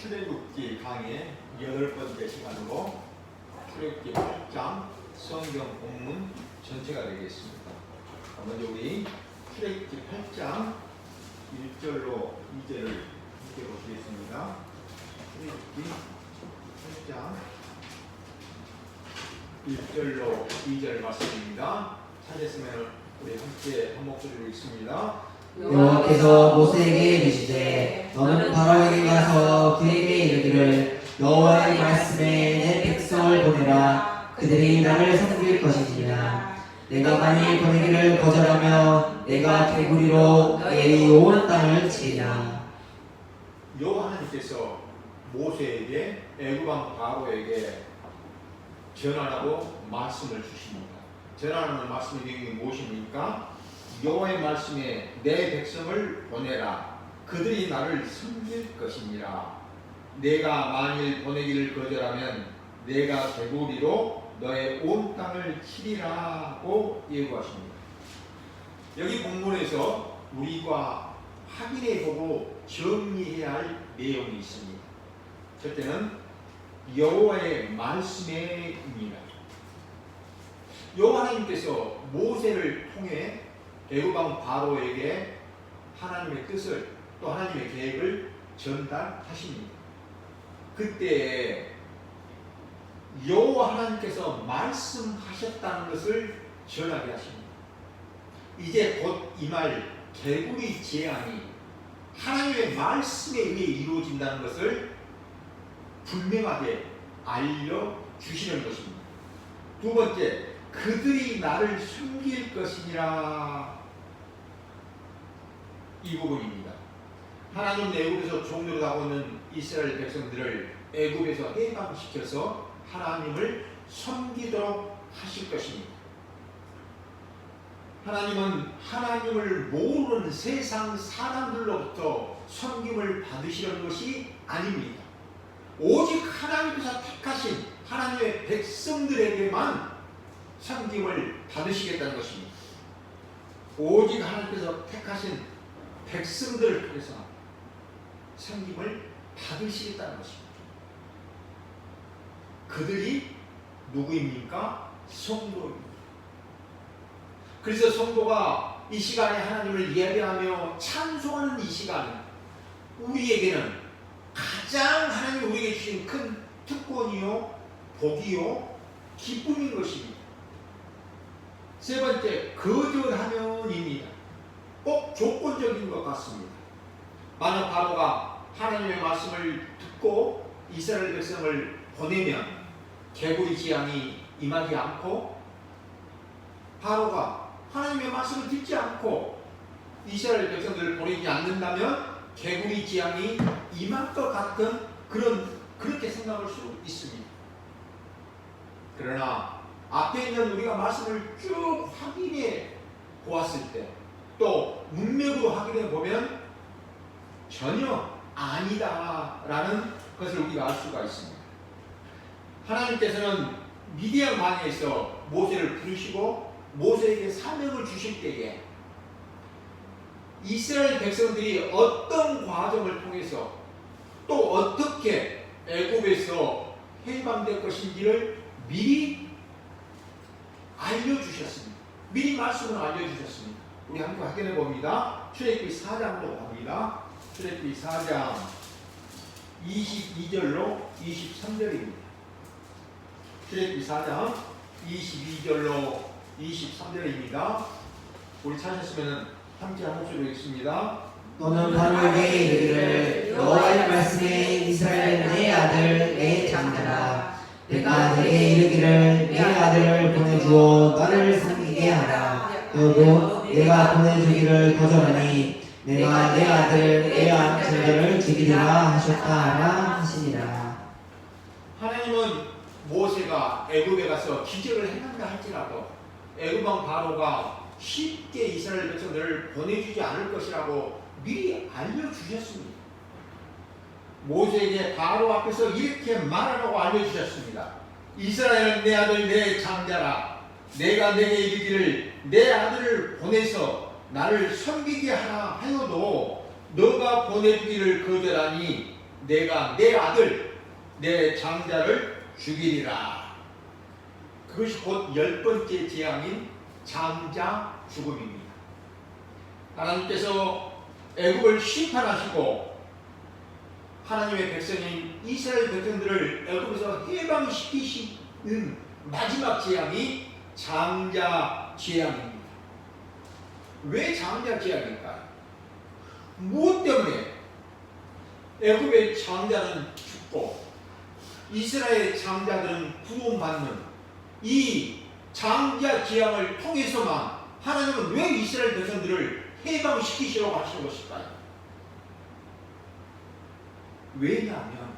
출애굽기 강의 8번째 시간으로 출애굽기 8장 성경 본문 전체가 되겠습니다. 먼저 우리 출애굽기 8장 1절로 2절을 함께 보시겠습니다. 출애굽기 8장 1절로 2절 말씀입니다. 찾았으면 우리 함께 한 목소리로 읽습니다. 여호와께서 모세에게 이르시되 너는 바로에게 가서 그에게 이르기를 여호와의 말씀에 내 백성을 보내라. 그들이 나를 섬길 것이니라. 내가 만일 보내기를 거절하면 내가 개구리로 너의 온 땅을 치리라. 여호와 하나님께서 모세에게 애굽왕 바로에게 전하라고 말씀을 주십니다. 전하라는 말씀의 내용이 무엇입니까? 여호와의 말씀에 내 백성을 보내라. 그들이 나를 섬길 것이니라. 내가 만일 보내기를 거절하면 내가 개구리로 너의 온 땅을 치리라고 예고하십니다. 여기 본문에서 우리가 확인해보고 정리해야 할 내용이 있습니다. 첫째는 여호와의 말씀에입니다. 여호와 하나님께서 모세를 통해 애굽왕 바로에게 하나님의 뜻을 또 하나님의 계획을 전달하십니다. 그때 여호와 하나님께서 말씀하셨다는 것을 전하게 하십니다. 이제 곧 임할 개구리 재앙이 하나님의 말씀에 의해 이루어진다는 것을 분명하게 알려주시는 것입니다. 두 번째, 그들이 나를 숨길 것이니라. 이 부분입니다. 하나님 애굽에서 종로로 가고 있는 이스라엘 백성들을 애굽에서 해방시켜서 하나님을 섬기도록 하실 것입니다. 하나님은 하나님을 모르는 세상 사람들로부터 섬김을 받으시려는 것이 아닙니다. 오직 하나님께서 택하신 하나님의 백성들에게만 섬김을 받으시겠다는 것입니다. 오직 하나님께서 택하신 백성들을 통해서 섬김을 받으시겠다는 것입니다. 그들이 누구입니까? 성도입니다. 그래서 성도가 이 시간에 하나님을 예배하며 찬송하는 이 시간, 우리에게는 가장 하나님이 우리에게 주신 큰 특권이요, 복이요, 기쁨인 것입니다. 세 번째, 거절하면입니다. 꼭 조건적인 것 같습니다. 만약 바로가 하나님의 말씀을 듣고 이스라엘 백성을 보내면 개구리 재앙이 임하지 않고, 바로가 하나님의 말씀을 듣지 않고 이스라엘 백성들을 보내지 않는다면 개구리 재앙이 임할 것 같은 그렇게 생각할 수 있습니다. 그러나 앞에 있는 우리가 말씀을 쭉 확인해 보았을 때, 또 문맥으로 확인해 보면 전혀 아니다라는 것을 우리가 알 수가 있습니다. 하나님께서는 미디안 광야에서 모세를 부르시고 모세에게 사명을 주실 때에 이스라엘 백성들이 어떤 과정을 통해서 또 어떻게 애굽에서 해방될 것인지를 미리 알려주셨습니다. 미리 말씀을 알려주셨습니다. 우리 함께 확인해 봅니다. 출애굽기 4장으로 갑니다. 출애굽기 4장 22절로 23절입니다. 출애굽기 4장 22절로 23절입니다. 우리 찾으시면 함께 한 목소리로 읽습니다. 너는 바로에게 이르기를 여호와의 말씀에 이스라엘 내 아들 내 장자라. 내가 내게 이르기를 내 아들을 보내주어 나를 섬기게 하라. 너도 내가 보내주기를 거절하니 내가 내 아들 내 장자를 죽이리라 하셨다 하라 하시니라. 하나님은 모세가 애굽에 가서 기적을 행한다 할지라도 애굽왕 바로가 쉽게 이스라엘 백성들을 보내주지 않을 것이라고 미리 알려주셨습니다. 모세에게 바로 앞에서 이렇게 말하라고 알려주셨습니다. 이스라엘은 내 아들 내 장자라. 내가 내게 이르기를 내 아들을 보내서 나를 섬기게 하라 하여도 너가 보내주기를 거절하니 내가 내 아들 내 장자를 죽이리라. 그것이 곧 10번째 재앙인 장자 죽음입니다. 하나님께서 애굽을 심판하시고 하나님의 백성인 이스라엘 백성들을 애굽에서 해방시키시는 마지막 재앙이 장자 재앙입니다. 왜 장자 재앙일까요? 무엇 때문에 애굽의 장자는 죽고 이스라엘 장자들은 구원받는 이 장자 재앙을 통해서만 하나님은 왜 이스라엘 백성들을 해방시키시려고 하시는 것일까요? 왜냐하면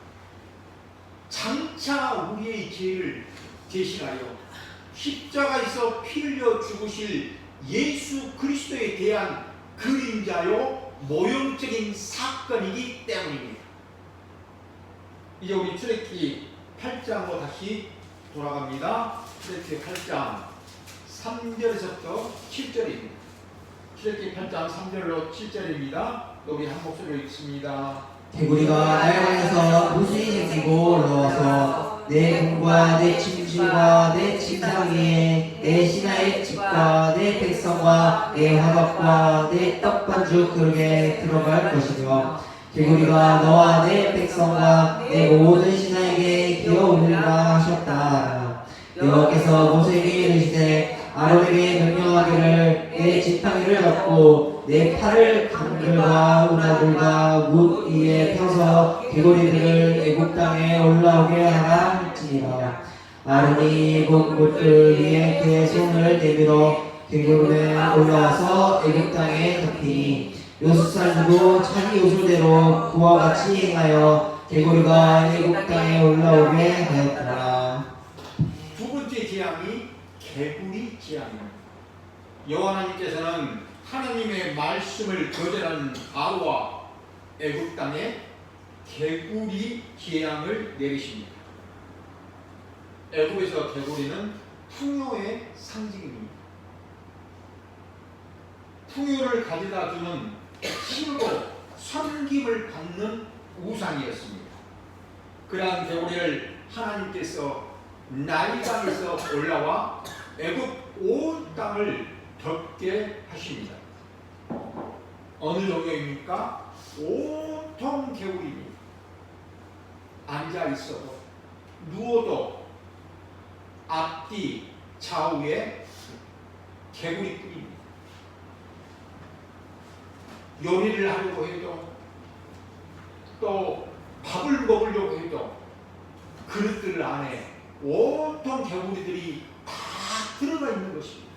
장차 우리의 죄를 대신하여 십자가에서 피 흘려 죽으실 예수 그리스도에 대한 그림자요 모형적인 사건이기 때문입니다. 이제 우리 출애굽기 8장으로 다시 돌아갑니다. 출애굽기 8장 3절에서부터 7절입니다. 출애굽기 8장 3절로 7절입니다. 우리 한 목소리로 읽습니다. 개구리가 나일강에서 무수히 생기고 올라와서 내 공과 내 침실과 내 침상 위에 내 신하의 집과 내 백성과 내 화덕과 내 떡반죽 그릇에 들어갈 것이며 개구리가 너와 내 백성과 내 모든 신하에게 기어오리라 하셨다. 여호와께서 모세에게 이르시되 아론에게 명령하기를 내 지팡이를 잡고 내 팔을 강들과 운하들과 뭇 위에 펴서 개구리들을 애굽 땅에 올라오게 하라 할지니라. 아론이 애굽 뭇들 위에 그의 손을 내밀어 개구리에 올라와서 애굽 땅에 덮이니 요술사들도 자기 요술대로 그와 같이 행하여 개구리가 애굽 땅에 올라오게 하였더라. 두 번째 재앙이 개구리 재앙입니다. 여호와 하나님께서는 하나님의 말씀을 거절하는 바로와 애굽 땅에 개구리 재앙을 내리십니다. 애굽에서 개구리는 풍요의 상징입니다. 풍요를 가져다 주는 힘으로 섬김을 받는 우상이었습니다. 그러한 개구리를 하나님께서 나일강에서 올라와 애굽 온 땅을 덮게 하십니다. 어느 정도입니까? 온통 개구리입니다. 앉아 있어도 누워도 앞뒤 좌우에 개구리뿐입니다. 요리를 하려고 해도 또 밥을 먹으려고 해도 그릇들 안에 온통 개구리들이 다 들어가 있는 것입니다.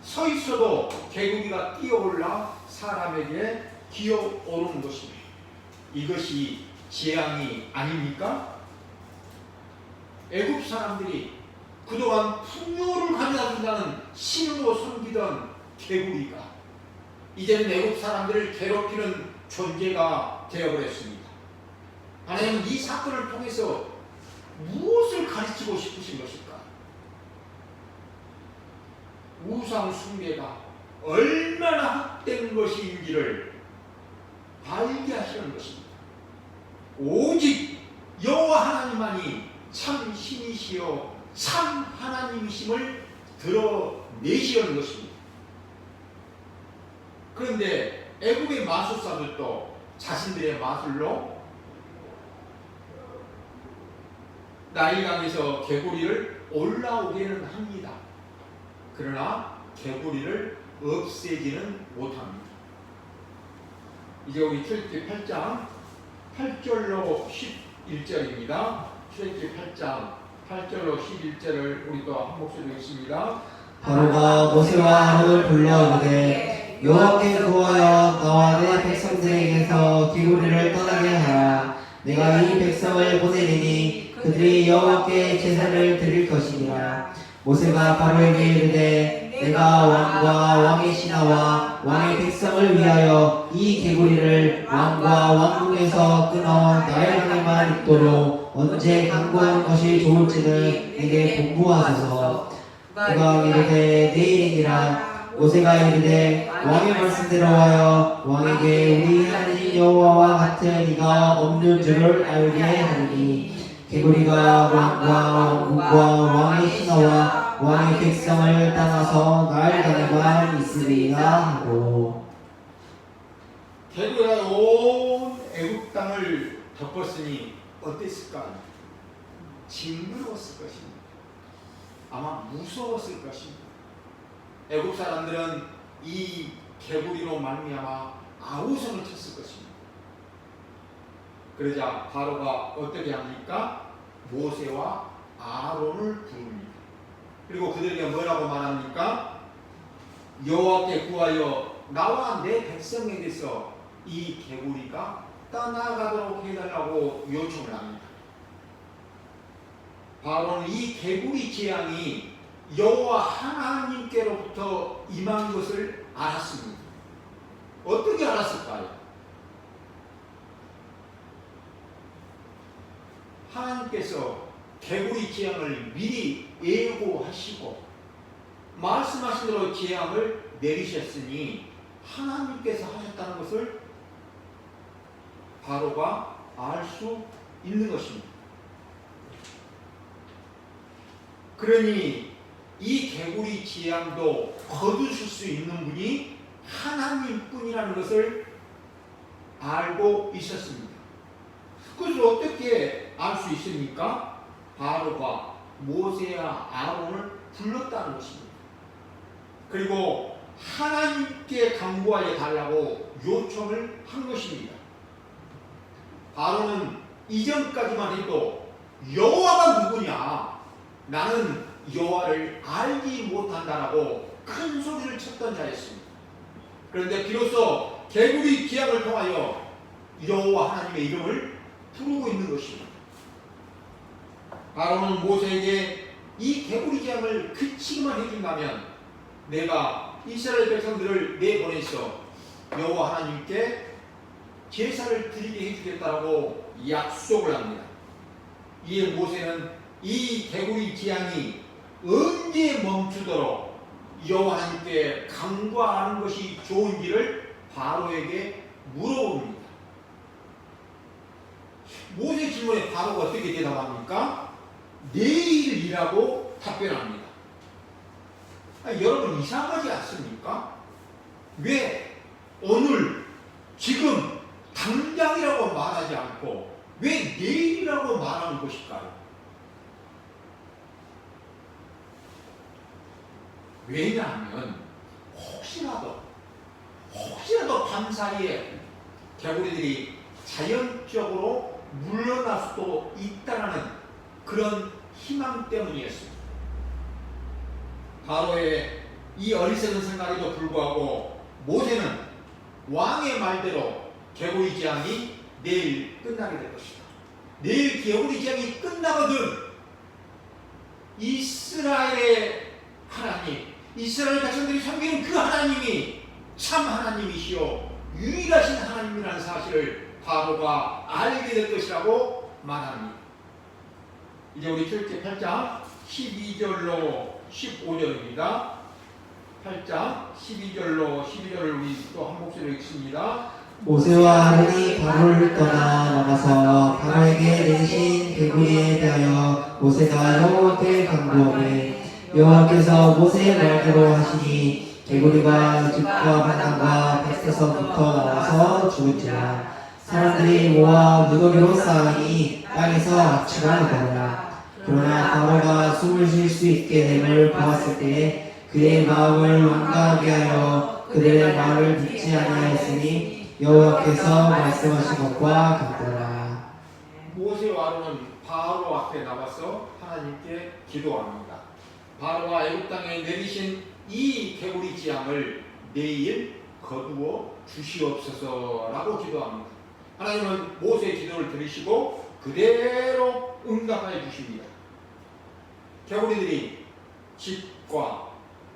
서 있어도 개구리가 뛰어올라 사람에게 기어오르는 것입니다. 이것이 재앙이 아닙니까? 애굽 사람들이 그동안 풍요를 가져다 준다는 신으로 섬기던 개구리가 이제는 애굽 사람들을 괴롭히는 존재가 되어버렸습니다. 하나님은 이 사건을 통해서 무엇을 가르치고 싶으신 것일까? 우상 숭배가 얼마나 헛된 것인지를 알게 하시는 것입니다. 오직 여호와 하나님만이 참 신이시여 참 하나님이심을 드러내시려는 것입니다. 그런데 애굽의 마술사들도 자신들의 마술로 나일강에서 개구리를 올라오게는 합니다. 그러나 개구리를 없애지는 못합니다. 이제 우리 출애굽기 8장 8절로 11절입니다. 출애굽기 8장 8절로 11절을 우리 또 한 목소리로 읽습니다. 바로가 모세와 아론을 불러 이르되 여호와께 구하여 너와 내 백성들에게서 개구리를 떠나게 하라. 내가 이 백성을 보내리니 그들이 여호와께 제사를 드릴 것이니라. 모세가 바로에게 이르되 내가 왕과 왕의 신하와 왕의 백성을 위하여 이 개구리를 왕과 왕궁에서 끊어 나일강에만 있도록 언제 강구하는 것이 좋을지는 내게 공부하소서. 그가 이르되 내일이니라. 모세가 이르되 왕의 말씀대로 하여 왕에게 우리 하나님 여호와와 같은 이가 없는 줄을 알게 하리니 개구리가 왕과 왕국과 왕의 신하와 왕의 백성을 떠나서 날개만 있으리라 하고. 개구리가 온 애굽 땅을 덮었으니 어땠을까? 징그러웠을 것입니다. 아마 무서웠을 것입니다. 애굽 사람들은 이 개구리로 말미암아 아우성을 쳤을 것입니다. 그러자 바로가 어떻게 합니까? 모세와 아론을 부릅니다. 그리고 그들에게 뭐라고 말합니까? 여호와께 구하여 나와 내 백성에게서 이 개구리가 떠나가도록 해달라고 요청을 합니다. 바로는 이 개구리 재앙이 여호와 하나님께로부터 임한 것을 알았습니다. 어떻게 알았을까요? 하나님께서 개구리 재앙을 미리 예고하시고 말씀하신 대로 재앙을 내리셨으니 하나님께서 하셨다는 것을 바로가 알 수 있는 것입니다. 그러니 이 개구리 재앙도 거두실 수 있는 분이 하나님뿐이라는 것을 알고 있었습니다. 그것을 어떻게 알 수 있습니까? 바로가 모세와 아론을 불렀다는 것입니다. 그리고 하나님께 간구하여 달라고 요청을 한 것입니다. 바로는 이전까지만 해도 여호와가 누구냐? 나는 여호와를 알지 못한다라고 큰 소리를 쳤던 자였습니다. 그런데 비로소 개구리 재앙을 통하여 여호와 하나님의 이름을 부르고 있는 것입니다. 바로는 모세에게 이 개구리 재앙을 그치기만 해준다면 내가 이스라엘 백성들을 내보내서 여호와 하나님께 제사를 드리게 해주겠다라고 약속을 합니다. 이에 모세는 이 개구리 재앙이 언제 멈추도록 여호와 하나님께 간구하는 것이 좋은지를 바로에게 물어봅니다. 모세 질문에 바로가 어떻게 대답합니까? 내일이라고 답변합니다. 여러분 이상하지 않습니까? 왜 오늘 지금 당장이라고 말하지 않고 왜 내일이라고 말하는 것일까요? 왜냐하면 혹시라도 밤사이에 개구리들이 자연적으로 물러날 수도 있다는 그런 희망 때문이었습니다. 바로의 이 어리석은 생각에도 불구하고 모세는 왕의 말대로 개구리 재앙이 내일 끝나게 될 것이다. 내일 개구리 재앙이 끝나거든 이스라엘의 하나님, 이스라엘 백성들이 섬기는 그 하나님이 참 하나님이시요 유일하신 하나님이라는 사실을 바로가 알게 될 것이라고 말합니다. 이제 우리 출애굽기 8장 12절로 15절입니다. 8장 12절로 12절을 우리 또 한 목소리로 읽습니다. 모세와 아론이 바로를 떠나 나가서 바로에게 내신 개구리에 대하여 모세가 여호와께 간구하되 여호와께서 모세의 말대로 하시니 개구리가 집과 바닥과 밭에서부터 나와서 죽은지라 사람들이 모아 무더기로 쌓으니 땅에서 악취가 나더라. 그러나 바로가 숨을 쉴 수 있게 됨을 보았을 때 그의 마음을 완강하게 하여 그들의 말을 듣지 아니하였으니 여호와께서 말씀하신 것과 같더라. 모세와 아론은 바로 앞에 나와서 하나님께 기도합니다. 바로가 애굽 땅에 내리신 이 개구리 재앙을 내일 거두어 주시옵소서라고 기도합니다. 하나님은 모세의 기도를 들으시고 그대로 응답하여 주십니다. 개구리들이 집과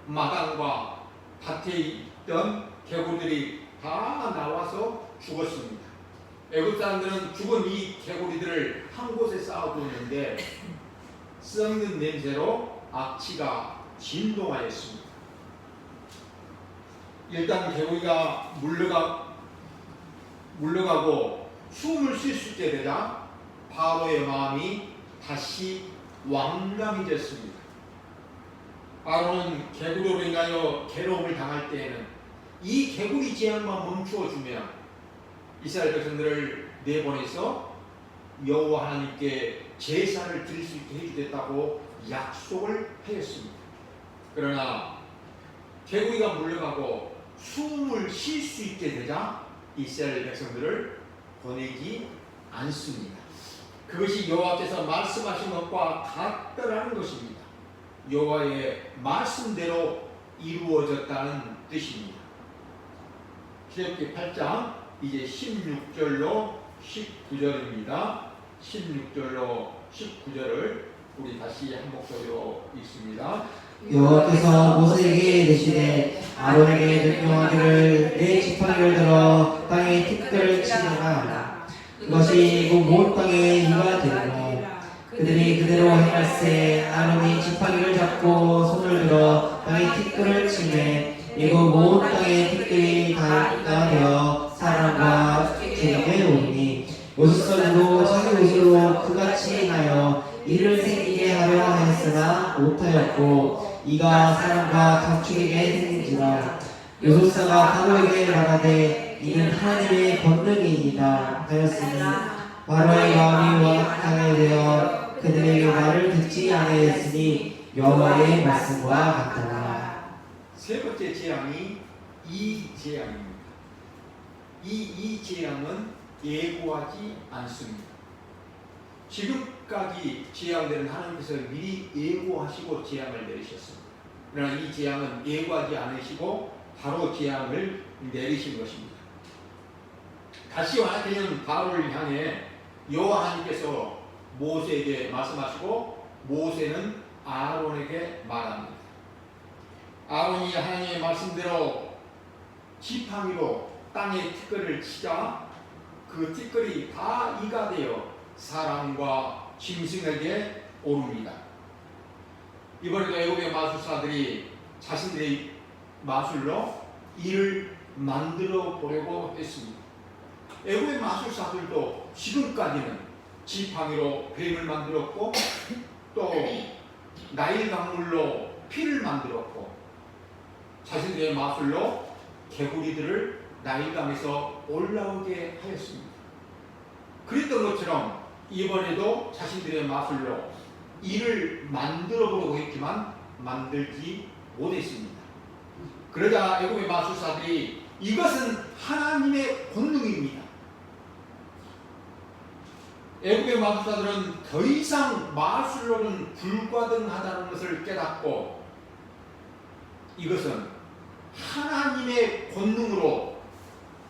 마당과 밭에 있던 개구리들이 다 나와서 죽었습니다. 애굽 사람들은 죽은 이 개구리들을 한 곳에 쌓아두었는데 썩는 냄새로 악취가 진동하였습니다. 일단 개구리가 물러가고 숨을 쉴 수 있게 되자 바로의 마음이 다시 완강해졌습니다. 바로는 개구리로 인하여 괴로움을 당할 때에는 이 개구리 재앙만 멈추어 주면 이스라엘 백성들을 내보내서 여호와 하나님께 제사를 드릴 수 있게 해주겠다고 약속을 하였습니다. 그러나 개구리가 물러가고 숨을 쉴 수 있게 되자 이스라엘 백성들을 보내지 않습니다. 그것이 여호와께서 말씀하신 것과 같더라는 것입니다. 여호와의 말씀대로 이루어졌다는 뜻입니다. 출애굽기 8장 이제 16절로 19절입니다. 16절로 19절을 우리 다시 한 목소리로 읽습니다. 여호와께서 모세에게 이르시되 아론에게 명령하기를 내 지팡이를 들어 땅에 티끌을 치게라 하라. 그것이 그 온 땅에 이가 되고 그들이 그대로 행할세. 아론이 지팡이를 잡고 손을 들어 땅에 티끌을 치매 이고 온 땅에 티끌이 다 이가 되어 사람과 개에 오르니 요셉도 자기 옷으로 그같이 하여 이를 생기게 하려 하였으나 못하였고 이가 사람과 가축에게 생긴지라. 요셉사가 바로에게 말하되 이는 하나님의 권능이니이다 하였으니 바로의 마음이 완악하게 되어 그들에게 말을 듣지 아니하였으니 여호와의 말씀과 같더라. 세 번째 재앙이 이 재앙입니다. 이 재앙은 예고하지 않습니다. 지금까지 재앙들은 하나님께서 미리 예고하시고 재앙을 내리셨습니다. 그러나 이 재앙은 예고하지 않으시고 바로 재앙을 내리신 것입니다. 다시 완악해진 바로를 향해 여호와 하나님께서 모세에게 말씀하시고 모세는 아론에게 말합니다. 아론이 하나님의 말씀대로 지팡이로 땅에 티끌을 치자 그 티끌이 다 이가 되어 사람과 짐승에게 오릅니다. 이번에도 애굽의 마술사들이 자신들의 마술로 이를 만들어 보려고 했습니다. 애굽의 마술사들도 지금까지는 지팡이로 뱀을 만들었고 또 나일 강물로 피를 만들었고 자신들의 마술로 개구리들을 나일강에서 올라오게 하였습니다. 그랬던 것처럼 이번에도 자신들의 마술로 이를 만들어 보려고 했지만 만들지 못했습니다. 그러자 애굽의 마술사들이 이것은 하나님의 권능입니다. 애굽의 마술사들은 더 이상 마술로는 불가능하다는 것을 깨닫고 이것은 하나님의 권능으로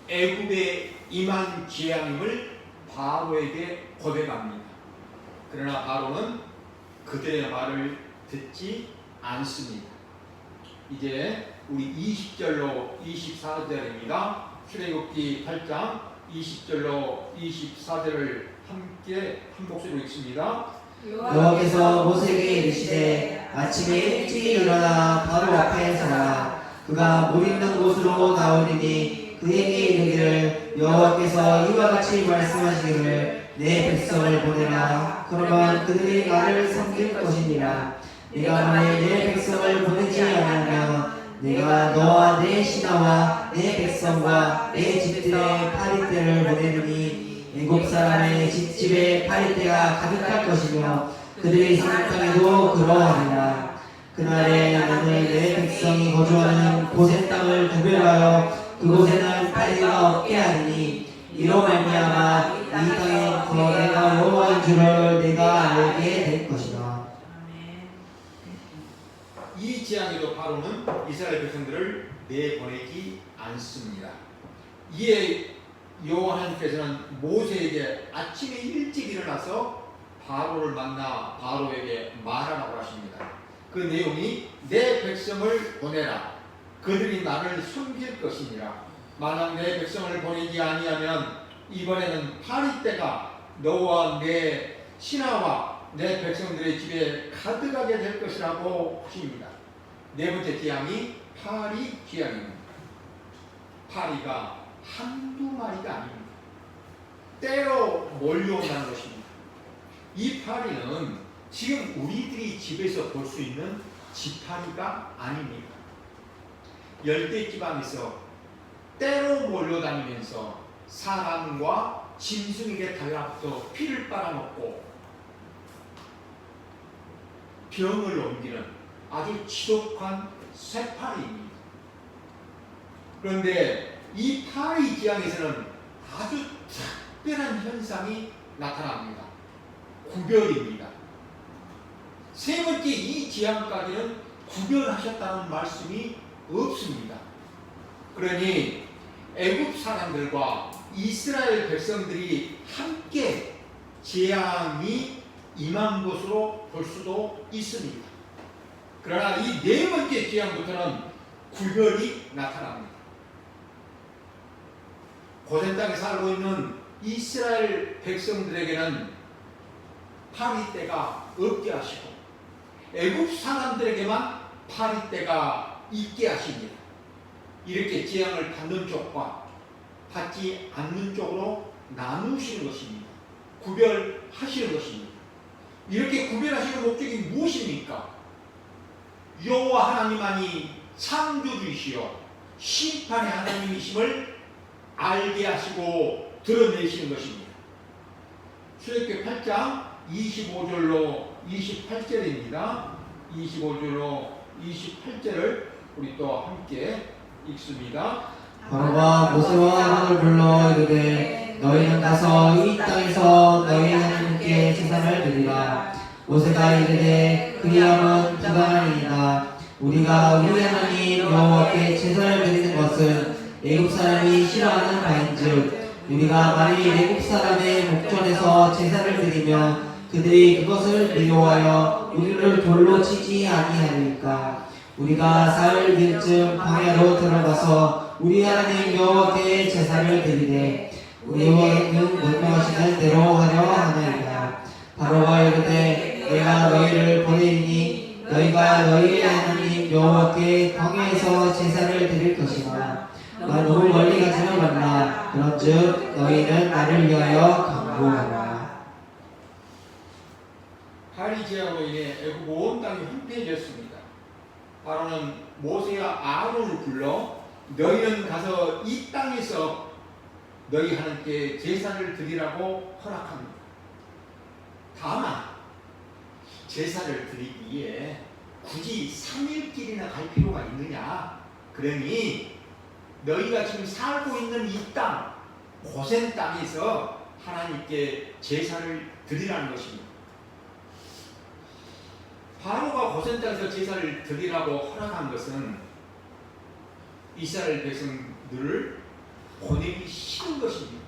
애굽에 임한 재앙임을 바로에게 고백합니다. 그러나 바로는 그들의 말을 듣지 않습니다. 이제 우리 20절로 24절입니다. 출애굽기 8장 20절로 24절을 함께 한 목소리로 읽습니다. 여호와께서 모세에게 이르시되 아침에 일찍 일어나 바로 앞에 서라. 그가 물 있는 곳으로 나오리니 그에게 이르기를 여호와께서 이와 같이 말씀하시기를 내 백성을 보내라. 그러면 그들이 나를 섬길 것이니라. 내가 만일 내 백성을 보내지 않으면 내가 너와 내 신하와 내 백성과 내 집들의 파리떼를 보내리니 애굽 사람의 집집에 파리떼가 가득할 것이며 그들의 사는 땅에도 그러하리라. 그날에 나는 내 백성이 거주하는 고센 땅을 구별하여 그곳에는 파리가 없게 하리니 이로 말미암아 이 땅에 내가 여호와인 줄을 내가 알게 될 것이다. 이 재앙에도 바로는 이스라엘 백성들을 내보내지 않습니다. 이에 여호와 하나님께서는 모세에게 아침에 일찍 일어나서 바로를 만나 바로에게 말하라고 하십니다. 그 내용이 내 백성을 보내라. 그들이 나를 섬길 것이니라. 만약 내 백성을 보내지 아니하면 이번에는 파리떼가 너와 내 신하와 내 백성들의 집에 가득하게 될 것이라고 하십니다. 네 번째 재앙이 파리 재앙입니다. 파리가 한두 마리가 아닙니다. 때로 몰려온다는 것입니다. 이 파리는 지금 우리들이 집에서 볼 수 있는 지파리가 아닙니다. 열대지방에서 때로 몰려다니면서 사람과 짐승에게 달라붙어 피를 빨아먹고 병을 옮기는 아주 지독한 쇠파리입니다. 그런데 이 파리 지향에서는 아주 특별한 현상이 나타납니다. 구별입니다. 세 번째, 이 지향까지는 구별하셨다는 말씀이 없습니다. 그러니 애굽 사람들과 이스라엘 백성들이 함께 재앙이 임한 것으로 볼 수도 있습니다. 그러나 이 네 번째 재앙부터는 구별이 나타납니다. 고센 땅에 살고 있는 이스라엘 백성들에게는 파리떼가 없게 하시고 애굽 사람들에게만 파리떼가 있게 하십니다. 이렇게 재앙을 받는 쪽과 받지 않는 쪽으로 나누시는 것입니다. 구별하시는 것입니다. 이렇게 구별하시는 목적이 무엇입니까? 여호와 하나님만이 창조주이시여 심판의 하나님이심을 알게 하시고 드러내시는 것입니다. 출애굽기 8장 25절로 28절입니다. 25절로 28절을 우리 또 함께 읽습니다. 바로가 모세와 아론을 불러 이르되 너희는 가서 이 땅에서 너희 하나님께 제사를 드리라. 모세가 이르되 그리함은 부당하니이다. 우리가 우리 하나님 여호와께 제사를 드리는 것은 애굽 사람이 싫어하는 바인즉 우리가 만일 애굽 사람의 목전에서 제사를 드리면 그들이 그것을 미워하여 우리를 돌로 치지 아니하리까. 우리가 사흘 뒤쯤 광야로 들어가서 우리 하나님 여호와께 제사를 드리되 우리에게는 명령하시는 대로 하려 하나이다. 바로가 이르되 내가 너희를 보내리니 너희가 너희의 하나님 여호와께 광야에서 제사를 드릴 것이나 너무 멀리 가지는 말라. 그런즉 너희는 나를 위하여 강구하라. 파리 재앙으로 인해 애굽 온 땅이 황폐해졌습니다. 바로는 모세와 아론을 불러 너희는 가서 이 땅에서 너희 하나님께 제사를 드리라고 허락합니다. 다만 제사를 드리기 위해 굳이 3일길이나 갈 필요가 있느냐? 그러니 너희가 지금 살고 있는 이 땅, 고센 땅에서 하나님께 제사를 드리라는 것입니다. 바로가 고센 땅에서 제사를 드리라고 허락한 것은 이스라엘 백성들을 보내기 싫은 것입니다.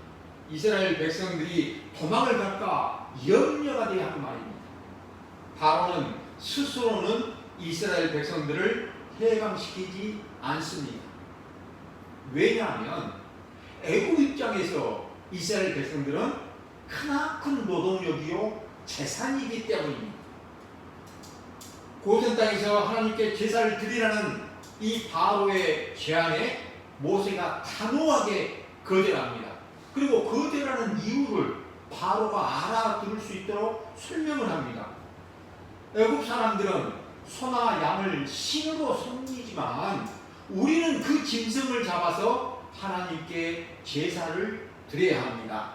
이스라엘 백성들이 도망을 갈까 염려가 되어 하는 말입니다. 바로는 스스로는 이스라엘 백성들을 해방시키지 않습니다. 왜냐하면 애굽 입장에서 이스라엘 백성들은 크나큰 노동력이요 재산이기 때문입니다. 고센 땅에서 하나님께 제사를 드리라는 이 바로의 제안에 모세가 단호하게 거절합니다. 그리고 거절하는 이유를 바로가 알아들을 수 있도록 설명을 합니다. 애굽 사람들은 소나 양을 신으로 섬기지만 우리는 그 짐승을 잡아서 하나님께 제사를 드려야 합니다.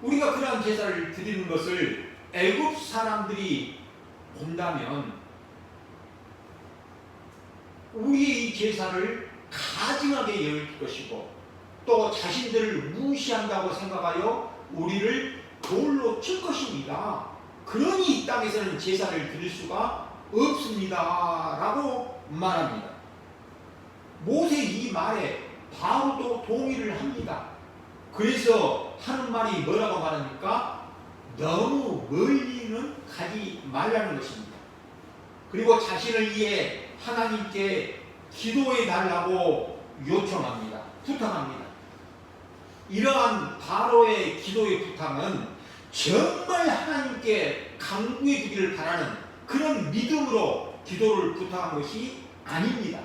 우리가 그러한 제사를 드리는 것을 애굽 사람들이 본다면 우리의 이 제사를 가증하게 여길 것이고 또 자신들을 무시한다고 생각하여 우리를 돌로 칠 것입니다. 그러니 이 땅에서는 제사를 드릴 수가 없습니다 라고 말합니다. 모세 이 말에 바로도 동의를 합니다. 그래서 하는 말이 뭐라고 말합니까? 너무 멀리는 가지 말라는 것입니다. 그리고 자신을 위해 하나님께 기도해 달라고 요청합니다. 부탁합니다. 이러한 바로의 기도의 부탁은 정말 하나님께 간구해 주기를 바라는 그런 믿음으로 기도를 부탁한 것이 아닙니다.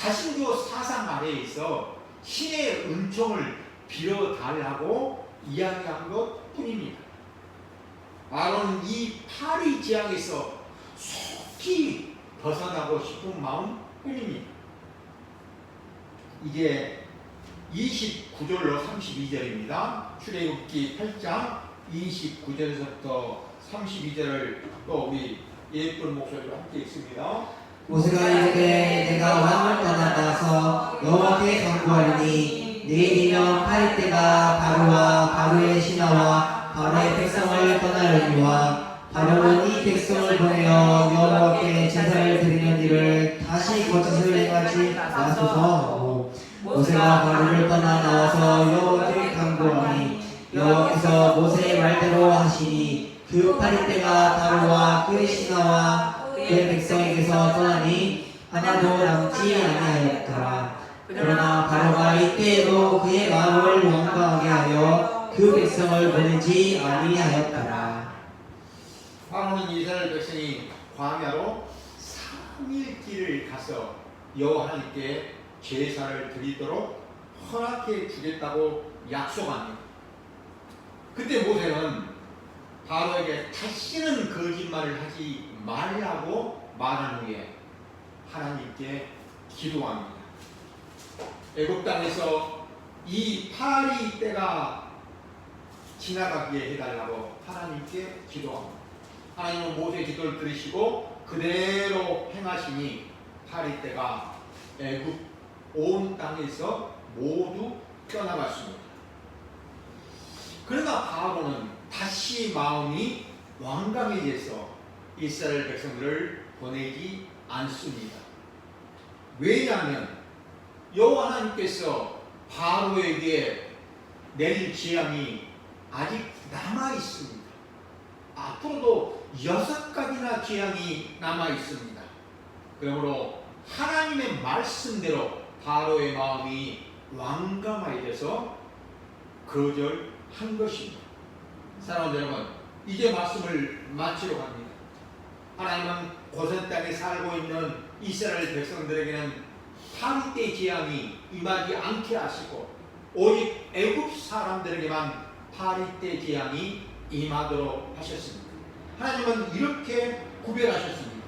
다신교 사상 아래에서 신의 은총을 빌어달라고 이야기한 것 뿐입니다. 아론은 이 파리 재앙에서 속히 벗어나고 싶은 마음 뿐입니다. 이게 29절로 32절입니다. 출애굽기 8장 29절에서부터 32절을 또 우리 예쁜 목소리로 함께 읽습니다. 모세가 이르되 내가 왕을 떠나가서 여호와께 간구하리니 내일이면 파리 때가 바로와 바로의 신하와 바로의 백성을 떠나려니와 바로는 이 백성을 보내어 여호와께 제사를 드리는 일을 다시 거짓을 행하지 마소서 하고 모세가 바로를 떠나 나와서 여호와께 간구하니 여호와께서 모세의 말대로 하시니 그 파리 때가 바로와 그의 신하와 그의 백성에게서 떠나니 하나도 남지 아니하였더라. 그러나 바로가 이때에도 그의 마음을 완강하게 하여 그 백성을 보내지 아니하였더라. 바로는 이스라엘 백성이 광야로 3일 길을 가서 여호와 하나님께 제사를 드리도록 허락해 주겠다고 약속합니다. 그때 모세는 바로에게 다시는 거짓말을 하지 말라고 말한 후에 하나님께 기도합니다. 애굽 땅에서 이 파리 때가 지나가게 해달라고 하나님께 기도합니다. 하나님은 모세의 기도를 들으시고 그대로 행하시니 파리 때가 애굽 온 땅에서 모두 떠나갔습니다. 그러나 바로는 다시 마음이 완강해져서 이스라엘 백성들을 보내지 않습니다. 왜냐하면 여호와 하나님께서 바로에게 내릴 재앙이 아직 남아 있습니다. 앞으로도 6가지나 재앙이 남아 있습니다. 그러므로 하나님의 말씀대로 바로의 마음이 완강해져서 거절한 것입니다. 사랑하는 여러분, 이제 말씀을 마치러 갑니다. 하나님은 고센 땅에 살고 있는 이스라엘 백성들에게는 파리 때 재앙이 임하지 않게 하시고 오직 애굽 사람들에게만 파리 때 재앙이 임하도록 하셨습니다. 하나님은 이렇게 구별하셨습니다.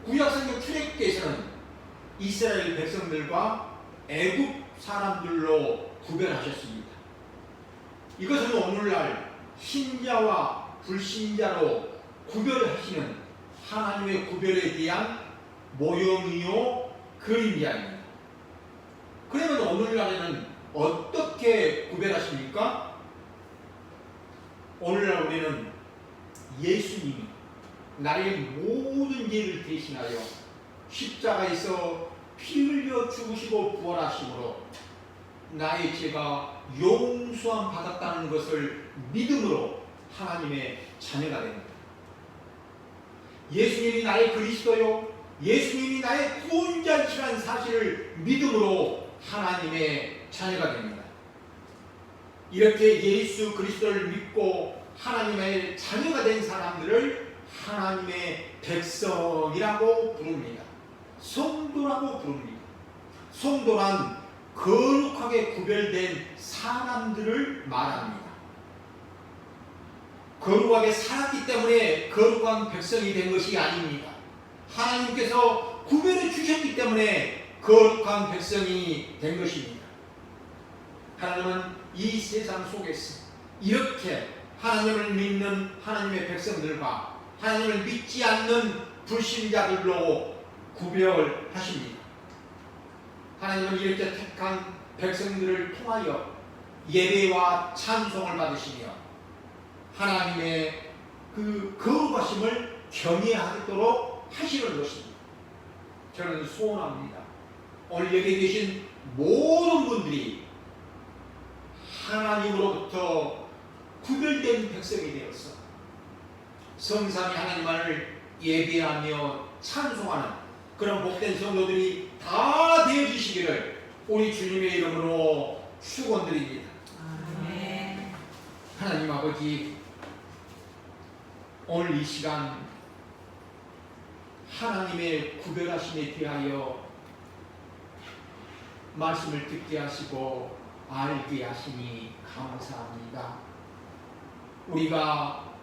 구약성경 출애굽기에서는 이스라엘 백성들과 애굽 사람들로 구별하셨습니다. 이것은 오늘날 신자와 불신자로 구별하시는 하나님의 구별에 대한 모형이요 그림자입니다. 그러면 오늘날에는 어떻게 구별하십니까? 오늘날 우리는 예수님이 나의 모든 죄를 대신하여 십자가에서 피 흘려 죽으시고 부활하심으로 나의 죄가 용서함 받았다는 것을 믿음으로 하나님의 자녀가 됩니다. 예수님이 나의 그리스도요, 예수님이 나의 구원자이시라는 사실을 믿음으로 하나님의 자녀가 됩니다. 이렇게 예수 그리스도를 믿고 하나님의 자녀가 된 사람들을 하나님의 백성이라고 부릅니다. 성도라고 부릅니다. 성도란 거룩하게 구별된 사람들을 말합니다. 거룩하게 살았기 때문에 거룩한 백성이 된 것이 아닙니다. 하나님께서 구별해 주셨기 때문에 거룩한 백성이 된 것입니다. 하나님은 이 세상 속에서 이렇게 하나님을 믿는 하나님의 백성들과 하나님을 믿지 않는 불신자들로 구별하십니다. 하나님은 이렇게 택한 백성들을 통하여 예배와 찬송을 받으시며 하나님의 그 거룩하심을 경외하도록 하시는 것입니다. 저는 소원합니다. 오늘 여기 계신 모든 분들이 하나님으로부터 구별된 백성이 되어서 성삼위 하나님만을 예배하며 찬송하는 그런 복된 성도들이 다 되어주시기를 우리 주님의 이름으로 축원드립니다. 아멘. 하나님 아버지, 오늘 이 시간 하나님의 구별하심에 대하여 말씀을 듣게 하시고 알게 하시니 감사합니다. 우리가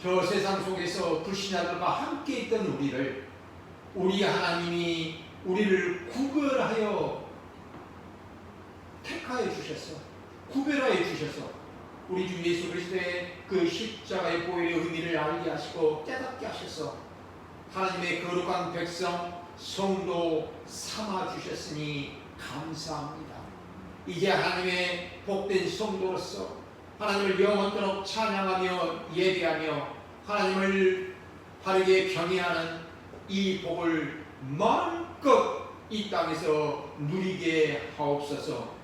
저 세상 속에서 불신자들과 함께 있던 우리 하나님이 우리를 구별하여 택하여 주셨어. 구별하여 주셔서 우리 주 예수 그리스도의 그 십자가의 보혈의 의미를 알게 하시고 깨닫게 하셔서 하나님의 거룩한 백성 성도 삼아 주셨으니 감사합니다. 이제 하나님의 복된 성도로서 하나님을 영원토록 찬양하며 예배하며 하나님을 바르게 경외하는 이 복을 마음껏 이 땅에서 누리게 하옵소서.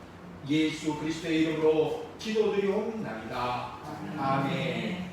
예수 그리스도의 이름으로 기도드리옵나이다. 아멘.